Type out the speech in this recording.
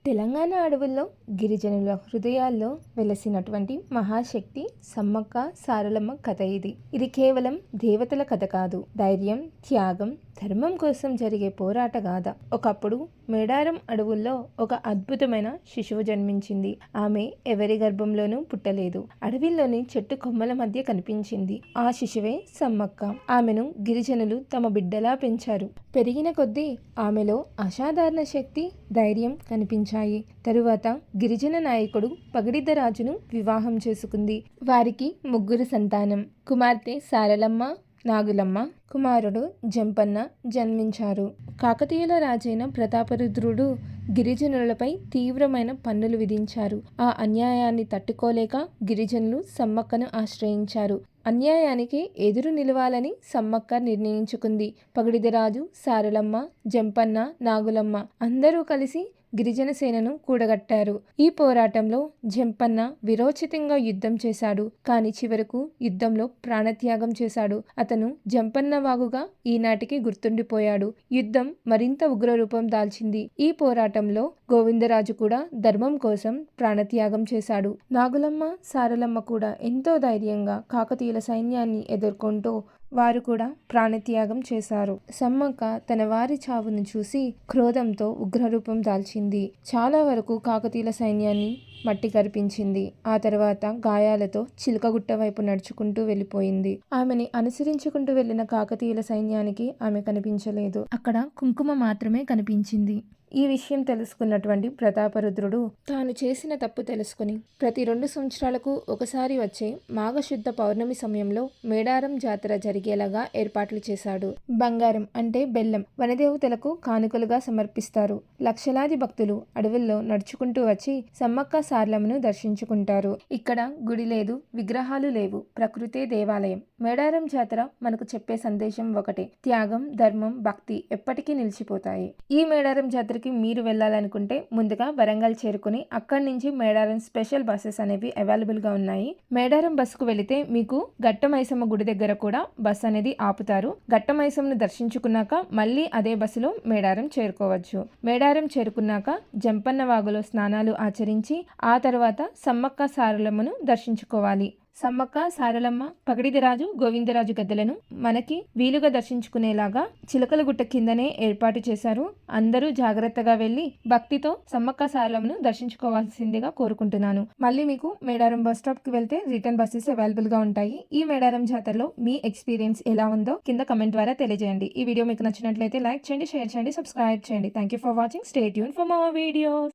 తెలంగాణ అడవుల్లో గిరిజనుల హృదయాల్లో వెలసినటువంటి మహాశక్తి సమ్మక్క సారలమ్మ కథ ఇది కేవలం దేవతల కథ కాదు. ధైర్యం, త్యాగం, ధర్మం కోసం జరిగే పోరాట గాథ. ఒకప్పుడు మేడారం అడవుల్లో ఒక అద్భుతమైన శిశువు జన్మించింది. ఆమె ఎవరి గర్భంలోనూ పుట్టలేదు. అడవిలోని చెట్టు కొమ్మల మధ్య కనిపించింది. ఆ శిశువే సమ్మక్క. ఆమెను గిరిజనులు తమ బిడ్డలా పెంచారు. పెరిగిన కొద్దీ ఆమెలో అసాధారణ శక్తి, ధైర్యం కనిపించాయి. తరువాత గిరిజన నాయకుడు పగడిద్దరాజును వివాహం చేసుకుంది. వారికి ముగ్గురు సంతానం. కుమార్తె సారలమ్మ, నాగులమ్మ, కుమారుడు జంపన్న జన్మించారు. కాకతీయుల రాజైన ప్రతాపరుద్రుడు గిరిజనులపై తీవ్రమైన పన్నులు విధించారు. ఆ అన్యాయాన్ని తట్టుకోలేక గిరిజనులు సమ్మక్కను ఆశ్రయించారు. అన్యాయానికి ఎదురు నిలవాలని సమ్మక్క నిర్ణయించుకుంది. పగడిదరాజు, సారలమ్మ, జంపన్న, నాగులమ్మ అందరూ కలిసి గిరిజన సేనను కూడగట్టారు. ఈ పోరాటంలో జంపన్న విరోచితంగా యుద్ధం చేశాడు. కానీ చివరకు యుద్ధంలో ప్రాణత్యాగం చేశాడు. అతను జంపన్న వాగుగా ఈనాటికి గుర్తుండిపోయాడు. యుద్ధం మరింత ఉగ్రరూపం దాల్చింది. ఈ పోరాటంలో గోవిందరాజు కూడా ధర్మం కోసం ప్రాణత్యాగం చేశాడు. నాగులమ్మ, సారలమ్మ కూడా ఎంతో ధైర్యంగా కాకతీయుల సైన్యాన్ని ఎదుర్కొంటూ వారు కూడా ప్రాణత్యాగం చేశారు. సమ్మక్క తన వారి చావును చూసి క్రోధంతో ఉగ్రరూపం దాల్చింది. చాలా వరకు కాకతీయుల సైన్యాన్ని మట్టి కరిపించింది. ఆ తర్వాత గాయాలతో చిలకగుట్ట వైపు నడుచుకుంటూ వెళ్ళిపోయింది. ఆమెని అనుసరించుకుంటూ వెళ్లిన కాకతీయుల సైన్యానికి ఆమె కనిపించలేదు. అక్కడ కుంకుమ మాత్రమే కనిపించింది. ఈ విషయం తెలుసుకున్నటువంటి ప్రతాపరుద్రుడు తాను చేసిన తప్పు తెలుసుకుని ప్రతి 2 సంవత్సరాలకు ఒకసారి వచ్చే మాఘశుద్ధ పౌర్ణమి సమయంలో మేడారం జాతర జరిగేలాగా ఏర్పాట్లు చేశాడు. బంగారం అంటే బెల్లం వనదేవతలకు కానుకలుగా సమర్పిస్తారు. లక్షలాది భక్తులు అడవుల్లో నడుచుకుంటూ వచ్చి సమ్మక్క సారలమ్మను దర్శించుకుంటారు. ఇక్కడ గుడి లేదు, విగ్రహాలు లేవు, ప్రకృతే దేవాలయం. మేడారం జాతర మనకు చెప్పే సందేశం ఒకటే: త్యాగం, ధర్మం, భక్తి ఎప్పటికీ నిలిచిపోతాయి. ఈ మేడారం జాతర మీరు వెళ్ళాలనుకుంటే ముందుగా వరంగల్ చేరుకుని అక్కడి నుంచి మేడారం స్పెషల్ బస్సెస్ అనేవి అవైలబుల్ గా ఉన్నాయి. మేడారం బస్సుకు వెళితే మీకు గట్టమైసమ్మ గుడి దగ్గర కూడా బస్ అనేది ఆపుతారు. గట్టమైసమ్మను దర్శించుకున్నాక మళ్ళీ అదే బస్సులో మేడారం చేరుకోవచ్చు. మేడారం చేరుకున్నాక జంపన్న వాగులో స్నానాలు ఆచరించి ఆ తర్వాత సమ్మక్క సారలమ్మను దర్శించుకోవాలి. సమ్మక్క సారలమ్మ, పగడిదరాజు, గోవిందరాజు గద్దెలను మనకి వీలుగా దర్శించుకునేలాగా చిలకలగుట్ట కిందనే ఏర్పాటు చేశారు. అందరూ జాగ్రత్తగా వెళ్లి భక్తితో సమ్మక్క సారలమ్మను దర్శించుకోవాల్సిందిగా కోరుకుంటున్నాను. మళ్ళీ మీకు మేడారం బస్ స్టాప్ కి వెళ్తే రిటర్న్ బస్సెస్ అవైలబుల్ గా ఉంటాయి. ఈ మేడారం జాతరలో మీ ఎక్స్పీరియన్స్ ఎలా ఉందో కింద కమెంట్ ద్వారా తెలియజేయండి. ఈ వీడియో మీకు నచ్చినట్లయితే లైక్ చేయండి, షేర్ చేయండి, సబ్స్క్రైబ్ చేయండి. Thank you for watching. Stay tune for more videos.